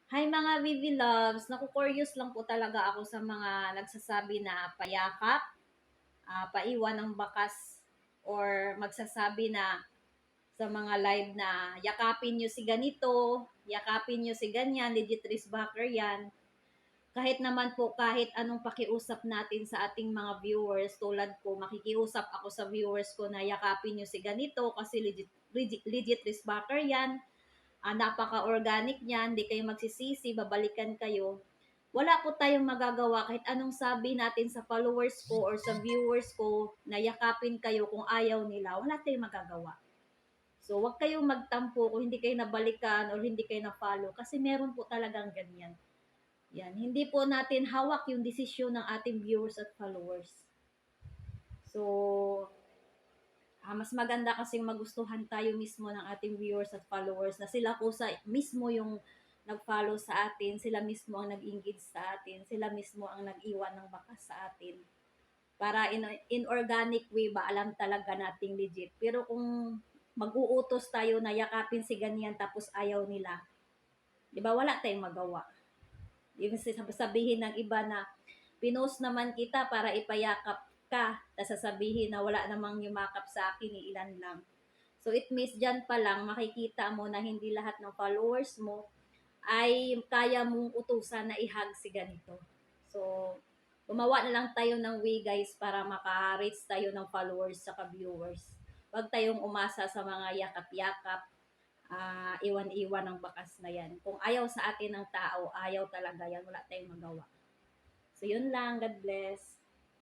Hi mga Vivi Loves, naku-curious lang po talaga ako sa mga nagsasabi na payakap, paiwan ng bakas, or magsasabi na sa mga live na yakapin nyo si ganito, yakapin nyo si ganyan, legit backer yan. Kahit naman po, kahit anong pakiusap natin sa ating mga viewers, tulad ko, makikiusap ako sa viewers ko na yakapin nyo si ganito kasi legit backer yan, napaka-organic niyan, di kayo magsisisi, babalikan kayo. Wala po tayong magagawa kahit anong sabi natin sa followers ko or sa viewers ko na yakapin kayo kung ayaw nila, wala tayong magagawa. So, wag kayong magtampo kung hindi kayo nabalikan or hindi kayo na-follow kasi meron po talagang ganyan. Yan, hindi po natin hawak yung desisyon ng ating viewers at followers. So, mas maganda kasing magustuhan tayo mismo ng ating viewers at followers na sila po sa mismo yung nag-follow sa atin, sila mismo ang nag-engage sa atin, sila mismo ang nag-iwan ng bakas sa atin. Para in organic way ba, alam talaga nating legit. Pero kung mag-uutos tayo na yakapin si ganyan tapos ayaw nila, di ba wala tayong magawa. Ibig sabihin ng iba na pinost naman kita para ipayakap ka, tapos sasabihin na wala namang yumakap sa akin, ilan lang. So it means dyan pa lang makikita mo na hindi lahat ng followers mo ay kaya mong utusan na ihag si ganito. So, gumawa na lang tayo ng way guys para maka-reach tayo ng followers sa viewers. Huwag tayong umasa sa mga yakap-yakap, iwan-iwan ng bakas na yan. Kung ayaw sa atin ng tao, ayaw talaga yan. Wala tayong magawa. So, yun lang. God bless.